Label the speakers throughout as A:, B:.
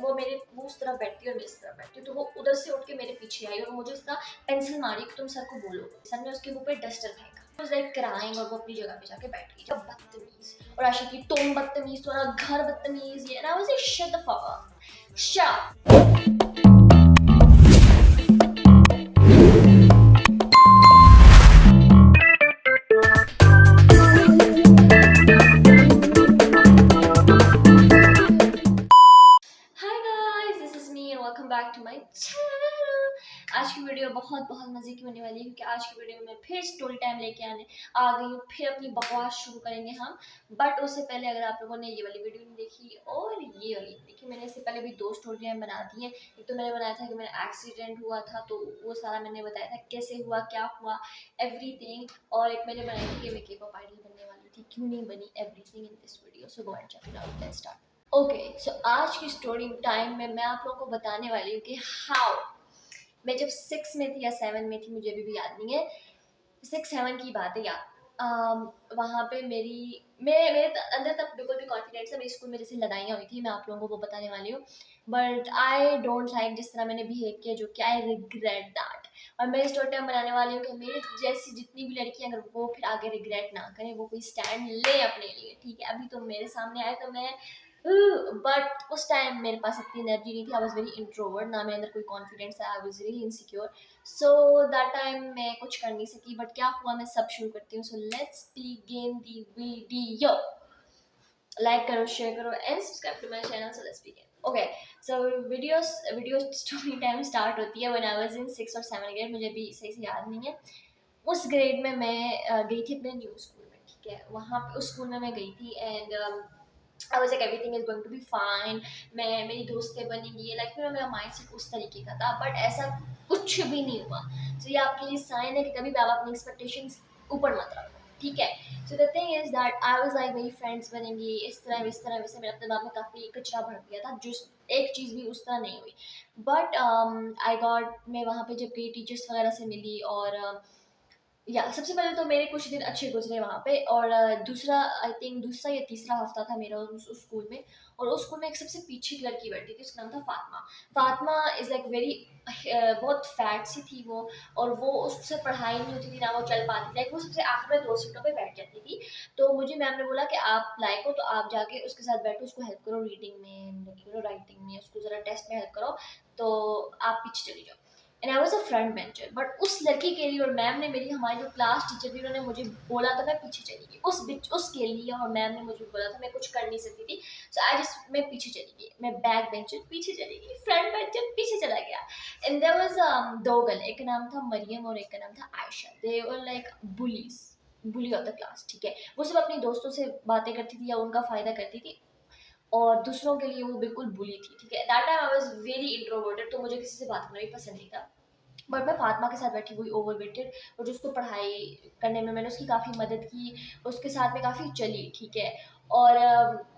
A: वो उस तरफ बैठती है और मैं इस तरफ बैठती हूँ, तो वो उधर से उठ के मेरे पीछे आई और मुझे उसका पेंसिल मारी कि तुम सर को बोलो। सर ने उसके मुंह पे डस्टर फेंका, उस लाइक क्राइंग, और वो अपनी जगह पे जाके बैठ गई। जब बदतमीज, और आशा की तुम बदतमीज, तुम्हारा घर बदतमीज, ये ना मुझे shut the fuck up, shut. Hi guys, this is me and welcome back to my channel. आज की वीडियो बहुत बहुत मजे की होने वाली है, क्योंकि आज की वीडियो में मैं फिर स्टोरी टाइम लेके आने आ गई हूँ। फिर अपनी बकवास शुरू करेंगे हम। बट उससे पहले अगर आप लोगों ने ये वाली वीडियो नहीं देखी और ये वाली देखी, मैंने इससे पहले भी 2 स्टोरी टाइम बना दी है। एक तो मैंने बनाया था कि मेरा एक्सीडेंट हुआ था, तो वो सारा मैंने बताया था कैसे हुआ, क्या हुआ, एवरीथिंग। और एक मैंने बनाई थी कि मैं K-pop आइडल बनने वाली थी, क्यों नहीं बनी, everything in this video. So go and check it out, let's start. Okay, so आज की स्टोरी टाइम में मैं आप लोगों को बताने वाली हूँ कि हाउ मैं जब 6 में थी या 7 में थी, मुझे अभी भी याद नहीं है, 6-7 की बात है यार। वहाँ पे मेरे अंदर तब बिल्कुल भी कॉन्फिडेंस है। मेरे स्कूल में जैसे लड़ाइयाँ हुई थी, मैं आप लोगों को वो बताने वाली हूँ। बट आई डोंट लाइक जिस तरह मैंने बिहेव किया, जो कि आई रिग्रेट दैट। और मैं स्टोरी टाइम बनाने वाली हूँ कि मेरी जैसी जितनी भी लड़की, अगर वो फिर आगे रिग्रेट ना करें, वो कोई स्टैंड ले अपने लिए, ठीक है। अभी तो मेरे सामने आए तो मैं, बट उस टाइम मेरे पास इतनी एनर्जी नहीं थी। आई वॉज वेरी इंट्रोवर्ट, ना मेरे अंदर कोई कॉन्फिडेंस है, I was really insecure. So that time मैं कुछ कर नहीं सकी। बट क्या हुआ, मैं सब शुरू करती हूँ। So let's begin the video. Like करो, शेयर करो and subscribe to my channel. So let's begin. Okay, so video story time start होती है व्हेन आई वाज इन 6 और 7 ग्रेड। मुझे भी सही से याद नहीं है। उस ग्रेड में मैं गई थी अपने न्यू स्कूल में, ठीक है। वहाँ पे उस स्कूल में मैं गई थी and I was like everything is going to be fine. मेरी दोस्तें बनेंगी, लाइक मेरा माइंड सेट उस तरीके का था। बट ऐसा कुछ भी नहीं हुआ। सो ये आपके लिए साइन है कि कभी भी आप अपनी एक्सपेक्टेशंस ऊपर मत रखो, ठीक है। So the thing is that I was like मेरी फ्रेंड्स बनेंगी, इस तरह इस तरह। वैसे मैंने अपने दिमाग में काफ़ी कचरा भर दिया था, जो एक चीज़ भी उस तरह नहीं हुई। बट आई गॉट, मैं वहाँ पे जब गई टीचर्स वगैरह से मिली, और या सबसे पहले तो मेरे कुछ दिन अच्छे गुजरे वहाँ पे। और दूसरा, आई थिंक दूसरा या तीसरा हफ्ता था मेरा उस स्कूल में। और उस स्कूल में एक सबसे पीछे की लड़की बैठी थी, उसका नाम था Fatima. Fatima is like very, बहुत फैट सी थी वो। और वो, उससे पढ़ाई नहीं होती थी, ना वो चल पाती थी। लाइक वो सबसे आखिर में 2 सीटों पे बैठ जाती थी। तो मुझे मैम ने बोला कि आप लायक हो तो आप जाके उसके साथ बैठो, उसको हेल्प करो रीडिंग में, राइटिंग में, उसको ज़रा टेस्ट में हेल्प करो। तो आप पीछे चली जाओ। And I was a front bencher. But उस लड़की के लिए, और मैम ने, मेरी हमारी जो क्लास टीचर थी, उन्होंने मुझे बोला था मैं पीछे चली गई उसके लिए। और मैम ने मुझे बोला था, मैं कुछ कर नहीं सकती थी। सो आई जस्ट, मैं पीछे चली गई, मैं बैक बेंचर पीछे चली गई, फ्रंट बेंचर पीछे चला गया। एंड देयर वाज 2 गर्ल, एक का नाम था मरियम और एक का नाम था Ayesha. They were like bully of the class, ठीक है। वो सब अपनी दोस्तों से बातें करती थी या उनका फायदा करती थी, और दूसरों के लिए वो बिल्कुल बुली थी, ठीक है। That time I was very introverted, तो मुझे किसी से बात करना भी पसंद नहीं था। बट मैं फातिमा के साथ बैठी हुई ओवरवेटेड, और जो उसको पढ़ाई करने में मैंने उसकी काफ़ी मदद की, उसके साथ में काफ़ी चली, ठीक है। और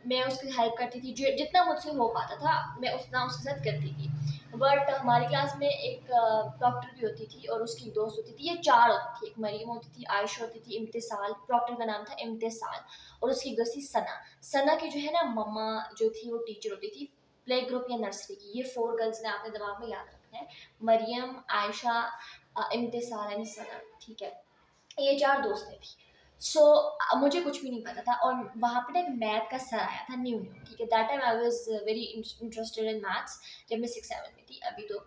A: मैं उसकी हेल्प करती थी, जो जितना मुझसे हो पाता था मैं उतना उसके साथ करती थी। बट हमारी क्लास में एक प्रॉक्टर भी होती थी, और उसकी एक दोस्त होती थी। ये 4 होती थी, एक मरीम होती थी, आयशा होती थी, इम्तिसाल, प्रॉक्टर का नाम था इम्तिसाल, और उसकी एक दोस्त थी सना। सना की जो है ना मम्मा जो थी, वो टीचर होती थी प्ले ग्रुप या नर्सरी की। ये 4 गर्ल्स ने आपने दिमाग में याद रखना है, मरियम, आयशा, इम्तिसाल एंड सना, ठीक है। ये 4 दोस्तें थी। सो मुझे कुछ भी नहीं पता था, और वहाँ पे ना एक मैथ का सर आया था, न्यू, ठीक है। That time I was very interested in maths, जब मैं 6-7 में थी। अभी तो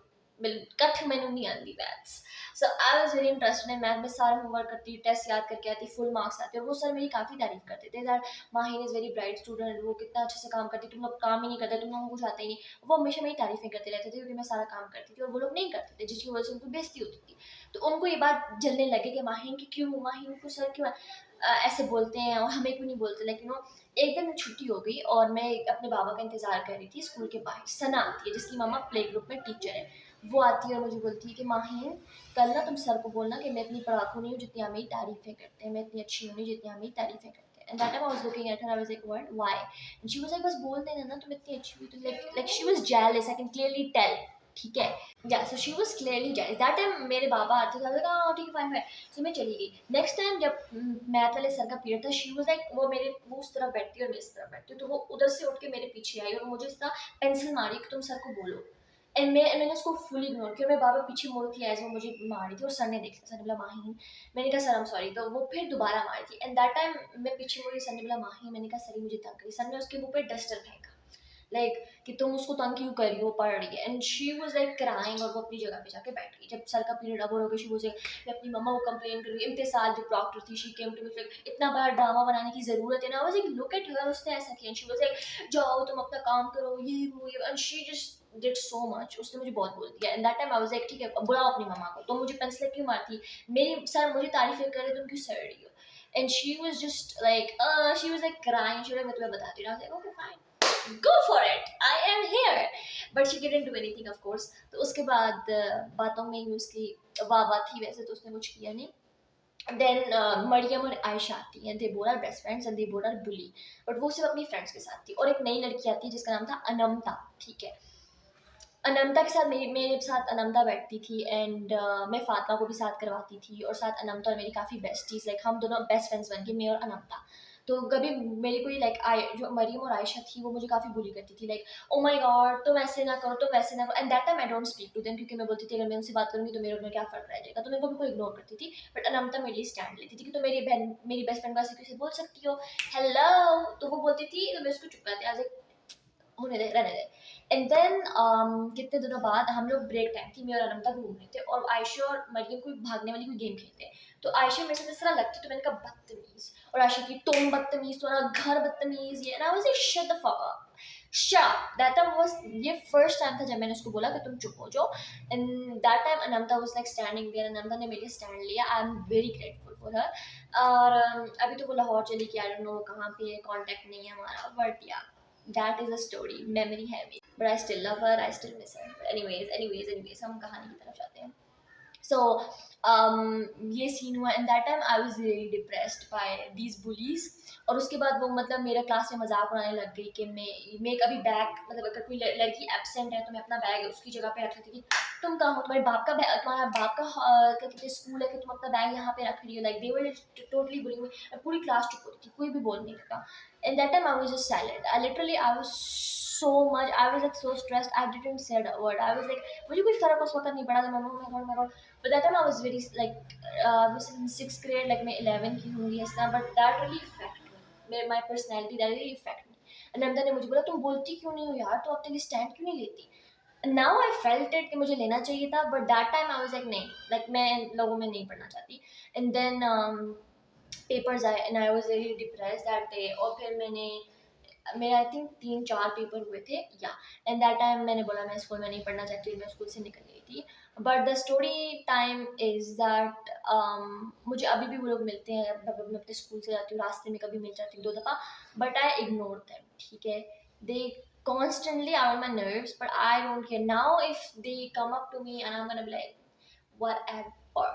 A: कख मैनू नहीं आती maths. So I was very interested in math. मैं सारा होमवर्क करती, टेस्ट याद करके आती, फुल मार्क्स आते। और वो सर मेरी काफ़ी तारीफ करते थे that Mahin is very bright student, वो कितना अच्छे से काम करती, तुम लोग काम ही नहीं करते, तुम लोगों को कुछ आता ही नहीं। वो हमेशा मेरी तारीफें करते रहते थे, क्योंकि मैं सारा काम करती थी और वो लोग नहीं करते थे, जिसकी वजह से उनको बेइज्जती होती थी। तो उनको ये बात जलने लगे कि माहिन को सर क्यों ऐसे बोलते हैं, और हमें क्यों नहीं बोलते। लेकिन एक दिन छुट्टी हो गई, और मैं अपने बाबा का इंतजार कर रही थी स्कूल के बाहर। सना आती है, जिसकी मामा प्ले ग्रुप में टीचर है। वो आती है और मुझे बोलती है कि माहिन, कल ना तुम सर को बोलना कि मैं इतनी पढ़ाकू नहीं हूँ जितनी आप मेरी तारीफें करते हैं, मैं इतनी अच्छी हूँ नहीं जितनी आप मेरी तारीफें करते हैं। And that time I was looking at her, I was like what, why? And she was like, बस बोल देना ना, तुम इतनी अच्छी हुई। तो like she was jealous, I can clearly tell. ठीक है। Yeah so she was clearly jealous that time. मेरे बाबा आते थे, हाँ ठीक है फाइन फाइन, सो मैं चली गई। नेक्स्ट टाइम जब मैथ वाले सर का पीरियड था, शी वाज लाइक, वो उस तरफ बैठती और मैं इस तरफ बैठती, तो वो उधर से उठ के मेरे पीछे आई और मुझे इसका पेंसिल मारी कि तुम सर को बोलो। एंड मैंने उसको फुल इग्नोर किया। मेरे बाबा पीछे मुड़ थी एज वो मुझे मारी थी और सर ने देखा, सर ने बोला माहीन। मैंने कहा सर आई एम सॉरी, तो वो फिर दोबारा मारी थी। एंड दैट टाइम मैं पीछे मुड़ी, सर ने बोला माहीन। मैंने कहा सर मुझे तंग करी। सर ने उसके मुंह पे डस्टर फेंका, लाइक कि तुम उसको तंग क्यों कर रही हो, पढ़ रही है। And she was like crying, और वो अपनी जगह पे जाके बैठ गई। जब सर का पीरियड अब हो गया, शी वाज लाइक, मैं अपनी मम्मा को कंप्लेन कर रही हूँ। इम्तिसाल जो प्रॉक्टर थी, she came to me like, इतना बड़ा ड्रामा बनाने की जरूरत है ना। Was like look at her, उसने ऐसा किया। शी वाज लाइक जाओ तुम अपना काम करो, ये वो ये। And she just did so much, उसने मुझे बहुत बोल दिया। And that time I was like ठीक है बुलाओ अपनी मम्मा को, तुम मुझे पेंसिल क्यों मारती, मेरी सर मुझे तारीफें कर रहे, तुम क्यों सड़ रही हो। And she was just like she was like crying. She was मैं तुम्हें बताती हूँ। आई was like okay fine, go for it, I am here, but she didn't do anything of course। तो उसके बाद बातों में ही उसकी वाह वाह थी, वैसे तो उसने कुछ किया नहीं। देन मरियम और आयशा आती हैं, they both are best friends and they both are bully, but वो सिर्फ अपनी फ्रेंड्स के साथ थी। और एक नई लड़की आती है जिसका नाम था अनमता, ठीक है। अनमता के साथ मेरे साथ अनमता बैठती थी। एंड मैं फातिमा को भी साथ करवाती थी, और साथ अनमता और मेरी काफ़ी बेस्टीज, लाइक हम दोनों बेस्ट फ्रेंड्स बन गए, मैं और अनमता। तो कभी मेरी कोई लाइक जो मरियम और आयशा थी, वो मुझे काफ़ी बुली करती थी, लाइक ओ माय गॉड तुम ऐसे ना करो, तुम वैसे ना करो। And that time I don't speak to them, क्योंकि मैं बोलती थी अगर मैं उनसे बात करूंगी तो मेरे में क्या फर्क रह जाएगा, तो मैं उनको इग्नोर करती थी। बट अनमता मेरे लिए स्टैंड लेती थी कि तो मेरी बहन, मेरी बेस्ट फ्रेंड वैसे किसी बोल सकती हो हेलो, तो वो बोलती थी, तो मैं उसको चुप कराती, आज होने दे, रहने दे। एंड देन कितने दिनों बाद हम लोग ब्रेक टाइम थी, मैं और अनंता घूम रहे थे, और आयशा और मरियम कोई भागने वाली कोई गेम खेलते। तो आयशा मेरे से इस तरह लगती, तो मैंने कहा बदतमीज, और आयशा की तुम बदतमीज, तुम्हारा घर बदतमीज, ये। And I was like shut the fuck up, shut. That time was, ये फर्स्ट टाइम था जब मैंने उसको बोला कि तुम चुप हो जाओ। And that time Ananta was like standing there, Ananta ने मेरे लिए स्टैंड लिया। I am very grateful for her. और अभी तो वो लाहौर चली गई, आई डोंट नो कहाँ पे है, कांटेक्ट नहीं है हमारा, बट या that is a story, memory है मेरी, but I still love her, I still miss her। anyways हम कहानी की तरफ जाते हैं। So ये सीन हुआ, and that time I was really depressed by these bullies. और उसके बाद वो मतलब मेरे क्लास में मजाक उड़ाने लग गई कि मैं कभी बैग, मतलब अगर कोई लड़की एब्सेंट है तो मैं अपना बैग उसकी जगह पे रख लेती थी। तुम कहाँ हो, तुम्हारे बाप का बैग, तुम्हारा बाप का क्या कहते हैं स्कूल है कि तुम अपना बैग यहाँ पे रख रही हो, like they were totally bullying me. पूरी क्लास चुप होती थी, कोई भी बोल नहीं सकता। And that time I was just silent, I literally I was so much, I was like so stressed, I didn't say a word, I was like मुझे कोई फर्क उस वक्त नहीं पड़ा था। मैं God, but that time I was very like I was in 6th grade, like मैं 11 की होंगी ऐसा, but that really affect me, my personality that really affect me। Ananda ने मुझे बोला तुम बोलती क्यों नहीं हो यार, तो अपने लिए स्टैंड क्यों नहीं लेती। now I felt it कि मुझे लेना चाहिए था, but that time I was like नहीं, like मैं लोगों में नहीं पढ़ना चाहती। and then papers आए and I was really depressed that day। और फिर मैंने मेरे आई थिंक 3-4 पेपर हुए थे, या। एंड दैट टाइम मैंने बोला मैं स्कूल में नहीं पढ़ना चाहती, मैं स्कूल से निकल गई थी। But the story time is that मुझे अभी भी वो लोग मिलते हैं, मैं अपने स्कूल से जाती हूँ, रास्ते में कभी मिल जाती हूँ 2 दफ़ा, बट आई इग्नोर दैम, ठीक है। दे constantly are on my nerves, but I don't care now if they come up to me and I'm gonna be like whatever।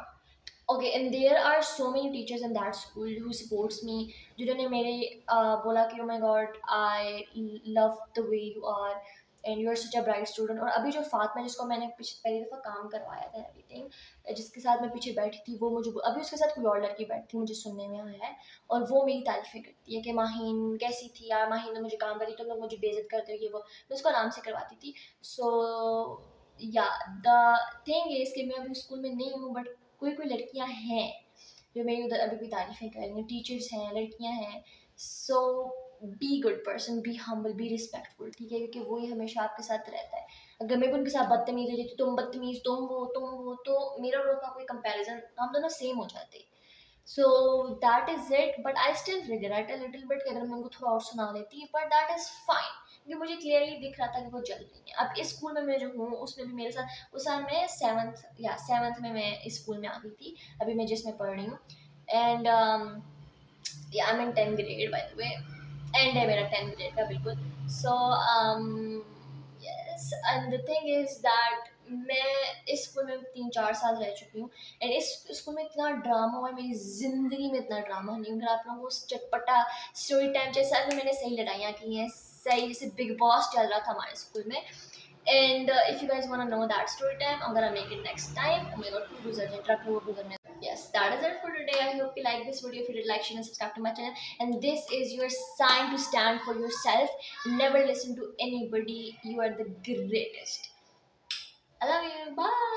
A: okay, and there are so many teachers in that school who supports me, जिन्होंने मेरे बोला कि oh my god I love the way you are and you are such a bright student। और अभी जो फातिमा जिसको मैंने पहली दफ़ा काम करवाया था एवरीथिंग, जिसके साथ मैं पीछे बैठी थी, वो मुझे अभी उसके साथ कोई और लड़की बैठी थी, मुझे सुनने में आया है, और वो मेरी तारीफ़ें करती है कि माहीन कैसी थी यार, माहीन ने मुझे काम करी, तुम लोग मुझे बेइज्जत करते हो, ये वो। मैं उसको आराम से करवाती थी। सो या द थिंग इज़ कि मैं अभी स्कूल में नहीं हूँ, बट कोई लड़कियां हैं जो मेरी उधर अभी भी तारीफें कर रही हैं, टीचर्स हैं, लड़कियां हैं। So be good person, be humble, be respectful, ठीक है, क्योंकि वो ही हमेशा आपके साथ रहता है। अगर मैं भी उनके साथ बदतमीज हो जाती, तुम बदतमीज, तुम वो, तो मेरा और उनका कोई कंपैरिजन, हम दोनों सेम हो जाते। So that is it, but I still regret a little bit कि अगर मैं उनको थोड़ा और सुना देती, बट दैट इज फाइन, क्योंकि मुझे क्लियरली दिख रहा था कि वो जल रही है। अब इस स्कूल में मैं जो हूँ उसमें भी मेरे साथ, उस साल मैं 7th में मैं इस स्कूल में आ गई थी, अभी मैं जिसमें पढ़ रही हूँ। And I am in 10th grade by the way, and है मेरा 10th ग्रेड का बिल्कुल। So yes, and the thing is that मैं इस स्कूल में 3-4 साल रह चुकी हूँ, एंड इस स्कूल में इतना ड्रामा हुआ है, मेरी ज़िंदगी में इतना ड्रामा नहीं हुआ। आप लोगों को चटपटा स्टोरी टाइम जैसा भी मैंने सही लड़ाइयाँ की हैं, सही, जैसे बिग बॉस चल रहा था हमारे स्कूल में, And if you guys want to know that story time, I'm gonna make it next time. Oh my god, truck road guzarne. Yes, that is it for today. I hope you like this video. If you did, like, share, and subscribe to my channel. And this is your sign to stand for yourself. Never listen to anybody. You are the greatest. I love you. Bye.